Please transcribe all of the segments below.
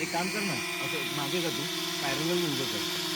एक काम कर ना, असं मागे का तू पॅरलल उभं कर.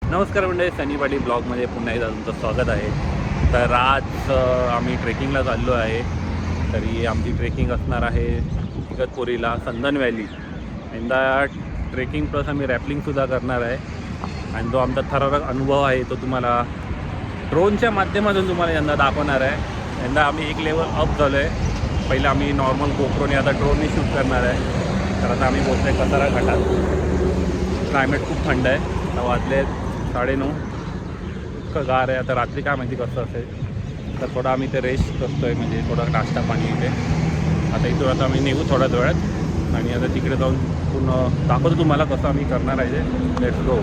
नमस्कार मंडळी, सनी पाटील ब्लॉगमध्ये पुन्हा एकदा तुमचं स्वागत आहे. तर आज आम्ही ट्रेकिंगला चाललो आहे. तरी आमची ट्रेकिंग असणार आहे इगतपुरीला संदन व्हॅली. यंदा ट्रेकिंग प्लस आम्ही रॅपलिंगसुद्धा करणार आहे. आणि जो आमचा थरारक अनुभव आहे तो तुम्हाला ड्रोनच्या माध्यमातून तुम्हाला यंदा दाखवणार आहे. यंदा आम्ही एक लेवल अप झालो आहे. पहिलं आम्ही नॉर्मल गोप्रोने, आता ड्रोनने शूट करणार आहे. तर आता आम्ही पोहोचलो आहे कसारा घाटात. क्लायमेट खूप थंड आहे. आता वाजले 9:30. इतकं गार आहे. आता रात्री काय माहिती कसं असेल. तर थोडा आम्ही ते रेस्ट करतो आहे, म्हणजे थोडा नाश्ता पाणी इथे. आता इथून आता आम्ही निघू थोड्याच वेळात आणि आता तिकडे जाऊन पूर्ण दाखवतो तुम्हाला कसं आम्ही करणार आहे. Let's go.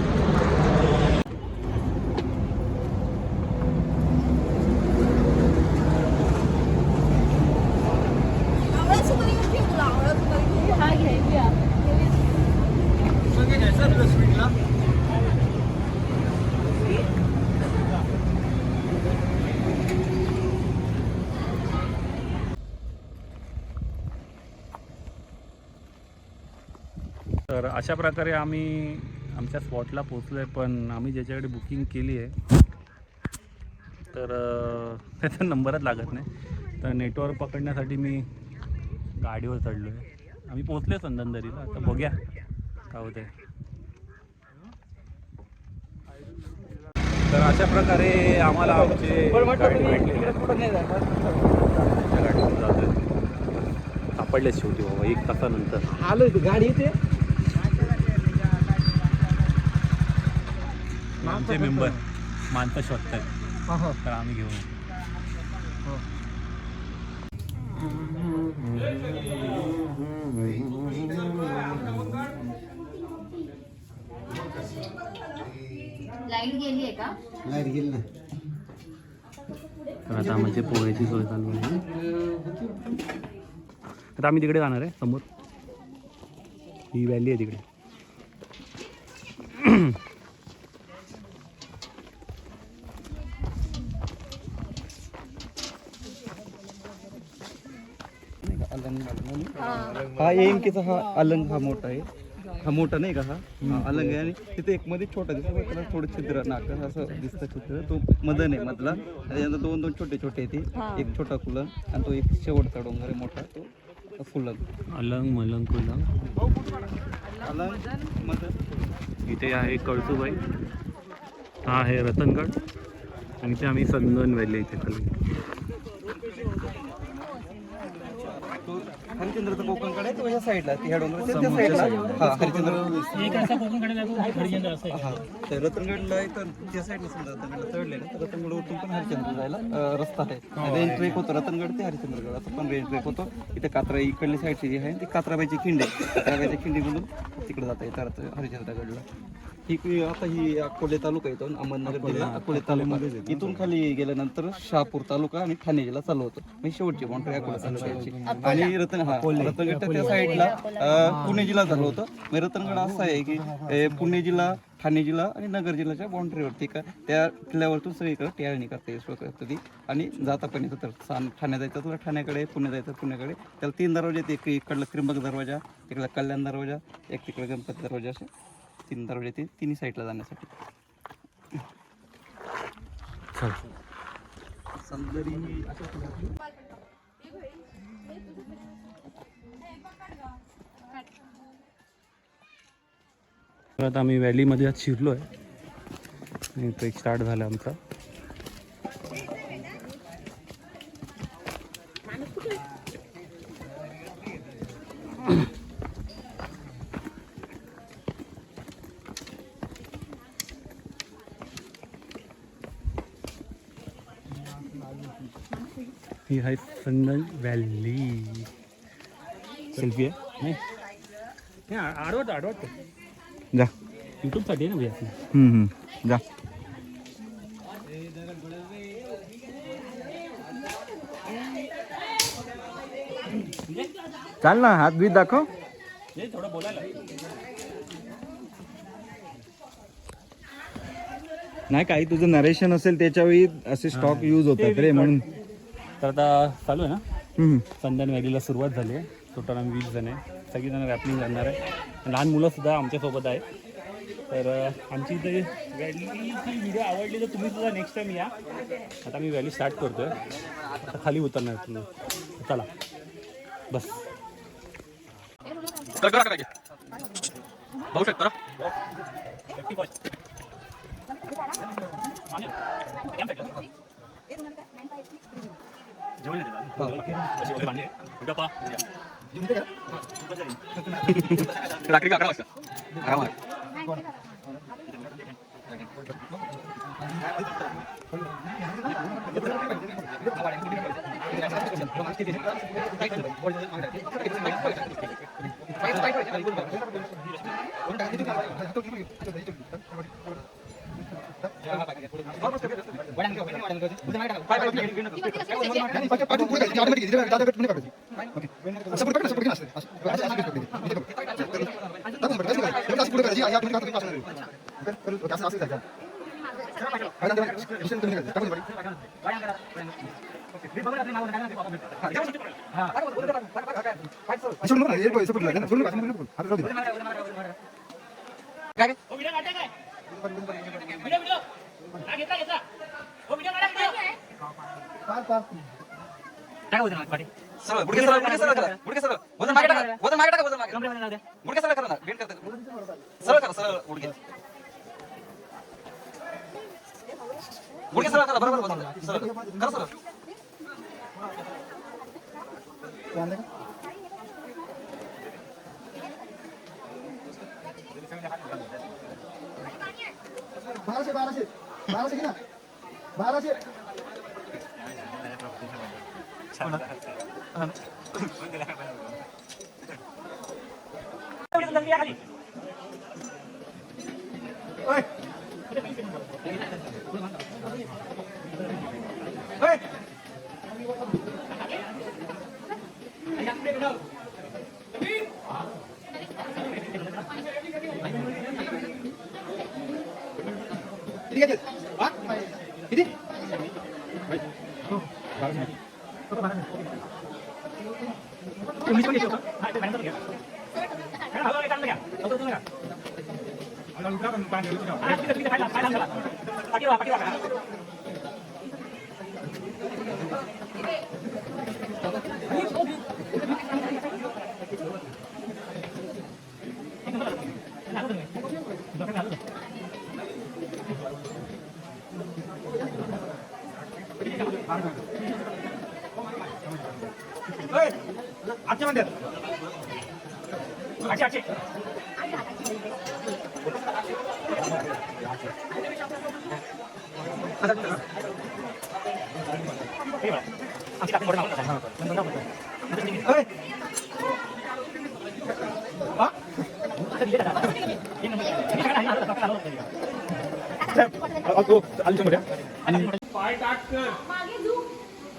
तर अशा प्रकारे आम्ही आमच्या स्पॉटला पोचलो आहे. पण आम्ही ज्याच्याकडे बुकिंग केली आहे तर त्याचा नंबरच लागत नाही. तर नेटवर्क पकडण्यासाठी मी गाडीवर चढलो आहे. आम्ही पोचले संदनदरीला. आता बघूया काय होतं आहे. तर अशा प्रकारे आम्हाला आमचे गाडी भेटलेली गाडीवर जातो आहे. सापडलेच शेवटी बाबा 1 तासानंतर आलो गाडी इथे. आमचे मेंबर माणसं शोधत आहेत. तर आम्ही घेऊन लाईट गेली आहे का? लाईट गेली ना. तर आता आमची पोहायची सोय चालू आहे. आता आम्ही तिकडे जाणार आहे. समोर ही व्हॅली आहे तिकडे. हा एमकेचा हा अलंग हा मोठा आहे. हा मोठा नाही का, हा अलंग आहे. आणि तिथे एक मध्ये छोटा दिसतो, त्याला थोडं छिद्र नाक असं दिसतं छिद्र. तो मदन आहे मधला. त्याच्यानंतर 2 छोटे छोटे आहे ते. एक छोटा कुलन आणि तो एक शेवटचा डोंगर आहे मोठा, तो फुलंग. अलंग मलंग कुलंग. अलंग मदन. इथे आहे कळसुबाई. हा आहे रतनगड. आणि ते आम्ही संदन व्हॅली इथे खाली. हरिश्चंद्रचं कोकणकडे आहे तो ह्या साईडला, ह्या डोंगराच्या त्या साईडला. हा हरिश्चंद्र एक असा कोकणकडे जातो हरिचंद्र असं आहे. हा तर रतनगडला आहे. तर त्या साईडला समजा रतनगडला चढले ना, तर रतनगडवरतून पण हरिश्चंद्र जायला रस्ता आहे. रेंज ट्रेक होतो रतनगड ते हरिश्चंद्रगड, असं पण रेंज ट्रेक होतो. इथे कात्रा इकडली साईडची जी आहे ती कात्राबाईची खिंड आहे. कात्राबाईच्या खिंडीमधून तिकडे जाता येतात हरिश्चंद्रगडला. आता ही अकोले तालुका येतो अहमदनगर जिल्हा अकोले तालुका इथून खाली गेल्यानंतर शहापूर तालुका आणि ठाणे जिल्हा चालू होतो म्हणजे शेवटची बाउंड्री अकोले तालुक्याची आणि रतनगड त्या साईडला पुणे जिल्हा झालं होतं. म्हणजे रतनगड असं आहे की पुणे जिल्हा, ठाणे जिल्हा आणि नगर जिल्ह्याच्या बाउंड्रीवरती का त्या किल्ल्यावरतून सगळीकडे टेळणी करता येईल ती. आणि जाता पण येतं तर ठाणे जायचं तर ठाण्याकडे, पुणे जायचं पुण्याकडे. त्याला 3 दरवाजे आहेत, इकडला त्रिंबक दरवाजा, इकडला कल्याण दरवाजा, एक तिकडे गणपती दरवाजा, असे 3 दरवाजे ते तिन्ही साईडला जाण्यासाठी. आता आम्ही व्हॅलीमध्ये आज शिरलो आहे आणि ट्रेक स्टार्ट झाला आमचा. ही आहे संदन व्हॅली. सेल्फी आहे नाही आडवत जा यूट्यूबसाठी आहे ना भैया. जा चाल ना, हात बीत दाखव. थोडं बोलायला नाही काही तुझं नरेशन असेल त्याच्यावेळी असे स्टॉक यूज होतात रे म्हणून. तर आता चालू आहे ना संदन व्हॅलीला सुरुवात झाली आहे. टोटल आम्ही 20 जण आहे. सगळीजण रॅपलिंग करणार आहे. लहान मुलंसुद्धा आमच्यासोबत आहे. तर आमची इथे व्हॅलीची व्हिडिओ आवडली तर तुम्ही सुद्धा नेक्स्ट टाईम या. आता मी व्हॅली स्टार्ट करतोय. आता खाली उतरणार तुम्ही. चला बस. बघू शकता रात्री 11 वाजता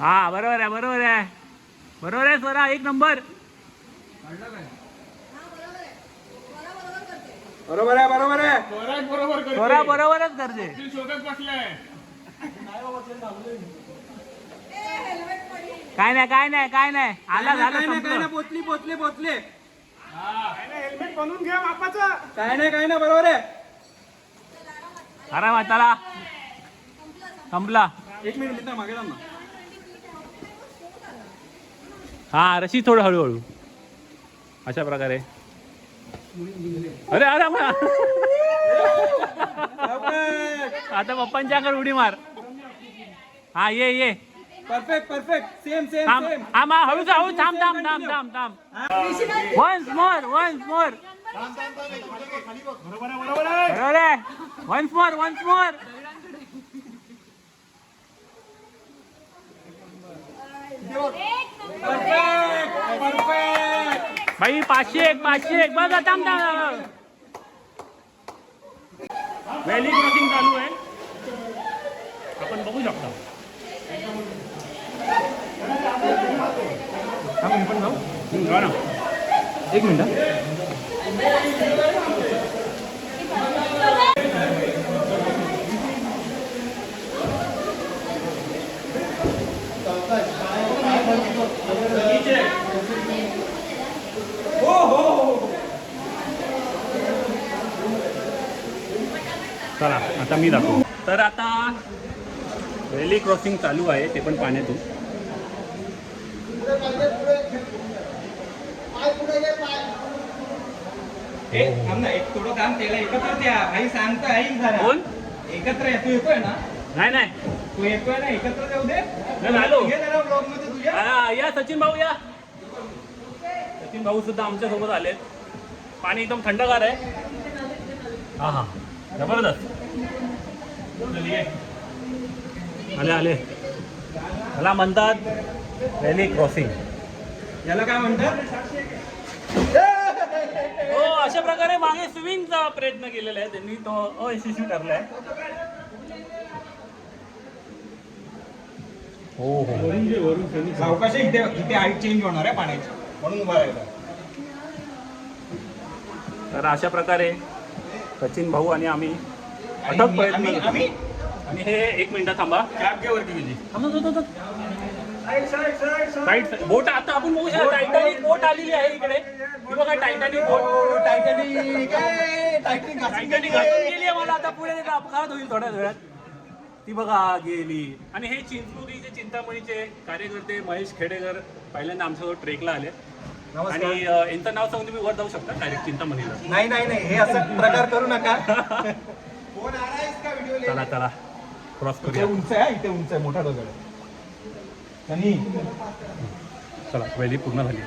हा बरोबर आहे बरोबर आहे बरोबर आहे स्वरा एक नंबर बरोबर आहे बरोबर आहे स्वरा बरोबरच करते काय नाही काय नाही काय नाही आला झालं संपलं. पोचली पोचले पोचले हेल्मेट बनवून घ्या बापाचं काय नाही बरोबर आहे अरे वा चला संपला एक मिनिट मागे जा ना हा रशी थोडं हळूहळू अशा प्रकारे अरे अरे आता पप्पांच्याकडे उडी मार हा ये परफेक्ट सेम थांब हा मा हळूच हळू थांब वन्स मोर बरोबर आहे वन्स मोर भाई 501 बघा थांब व्हॅली क्रॉसिंग चालू आहे आपण बघू शकता एक मिनिट चला आता मी दाखवतो तर आता व्हॅली क्रॉसिंग चालू आहे ते पण पाण्यातून एक थोडं काम त्याला एकत्र द्या भाई सांगतो ऐक जरा कोण एकत्र तू येतोय ना नाही तू येतोय ना एकत्र जाऊ दे आलो घे जरा ब्लॉग मध्ये तुझ्या या सचिन भाऊ या सचिन भाऊ सुद्धा आमच्या सोबत आलेत पाणी एकदम थंडगार आहे हा जबरदस्त आले मला म्हणतात व्हॅली क्रॉसिंग याला काय म्हणतात हो अशा प्रकारे मागे स्विमिंगचा प्रयत्न केलेला आहे त्यांनी तो अयशस्वी ठरलाय हो सावकाश इथे हाईट चेंज होणार आहे पाण्याची म्हणून उभा राहिला तर अशा प्रकारे सचिन भाऊ आणि आम्ही अथक प्रयत्न आणि हे 1 मिनिट थांबा कॅप घे वरती तुझी साईड बोट आता आपण बघू शकतो टायटॅनिक बोट आलेली आहे इकडे ही बघा टायटॅनिक बोट टायटॅनिक घासून गेली आहे मला आता पुढे त्याचा अपघात होईल थोड्या वेळात ती बघा गेली आणि हे चिंचपोरीचे चिंतामणीचे कार्यकर्ते महेश खेडेकर पहिल्यांदा आमच्यासोबत ट्रेकला आले आणि यांचं नाव सांगून तुम्ही वर जाऊ शकता डायरेक्ट चिंतामणीला नाही हे असं प्रकार करू नका चला क्रॉस इथे करूया उंच आहे इथे उंच आहे मोठा दगड आहे चला वेळी पूर्ण झाली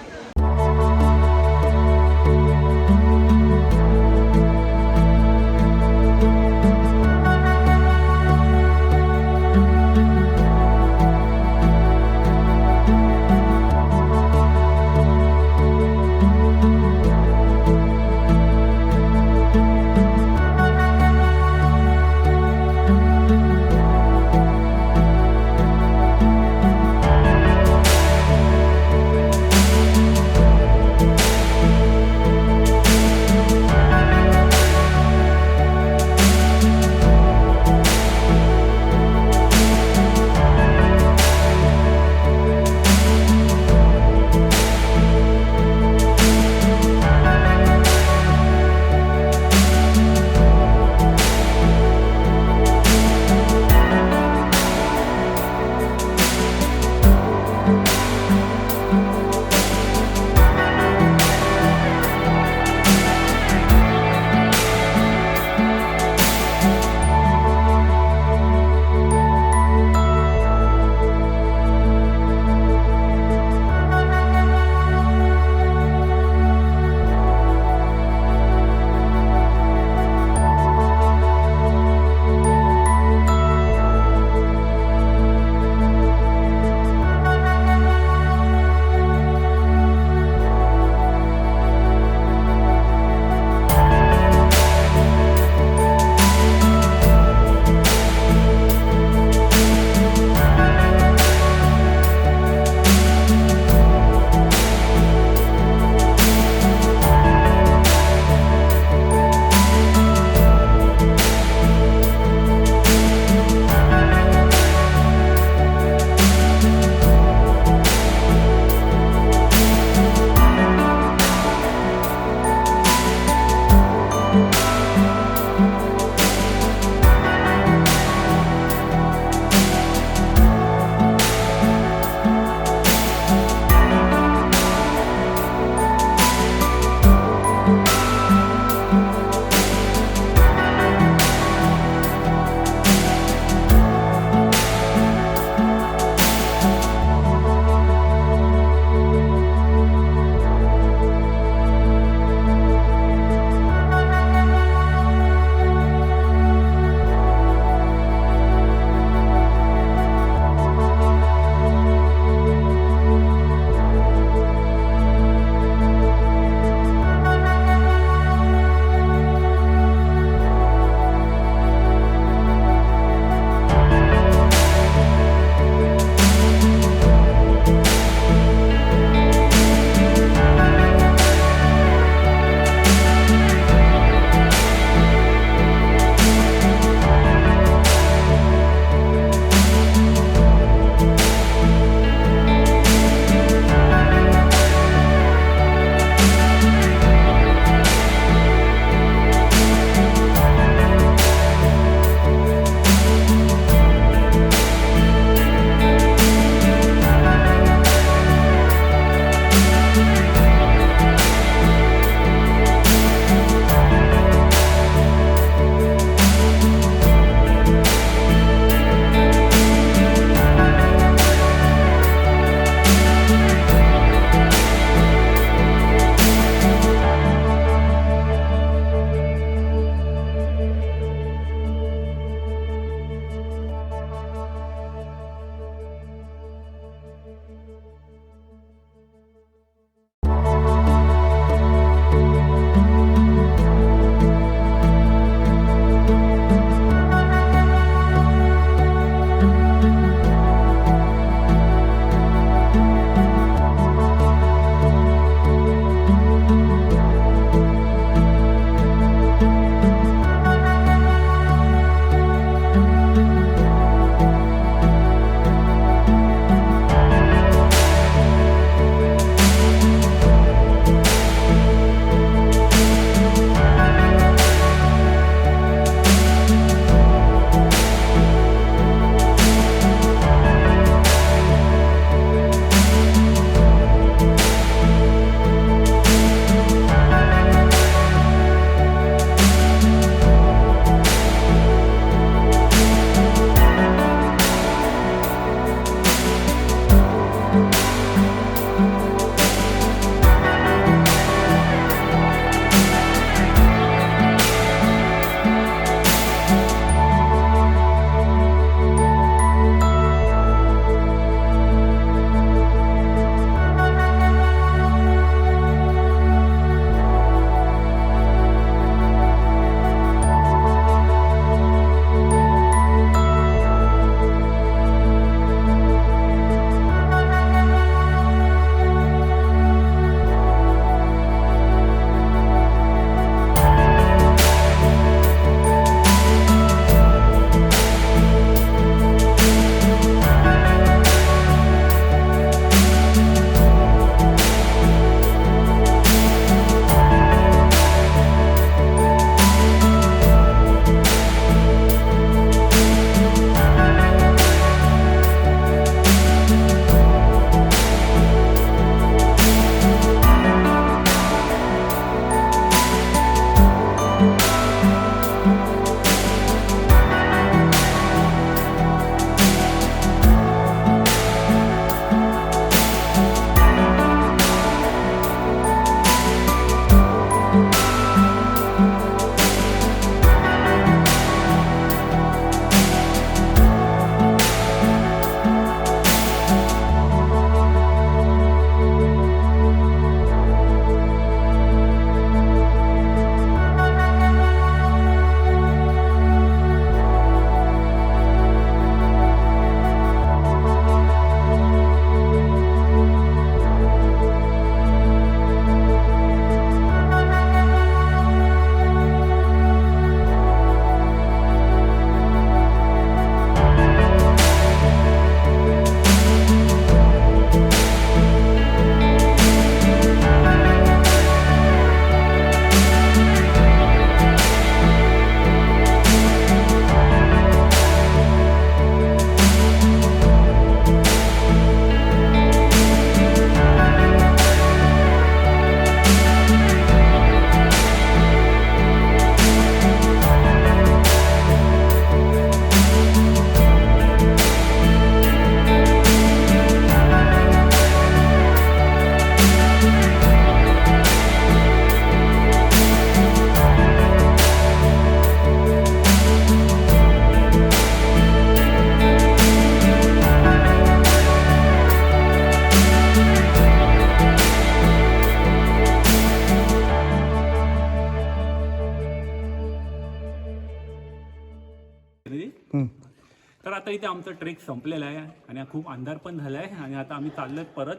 आता इथे आमचं ट्रेक संपलेलं आहे आणि खूप अंधार पण झाला आहे आणि आता आम्ही चाललो आहे परत.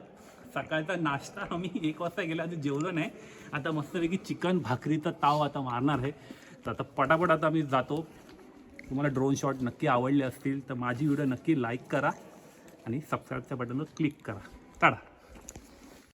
सकाळचा नाश्ता आम्ही 1 वाजता गेला आधी जेवलो नाही. आता मस्तपैकी चिकन भाकरीचा ताव आता मारणार आहे. तर आता पटापट आता आम्ही जातो. तुम्हाला ड्रोन शॉट नक्की आवडले असतील तर माझी व्हिडिओ नक्की लाईक करा आणि सबस्क्राईबच्या बटनवर क्लिक करा. टाटा.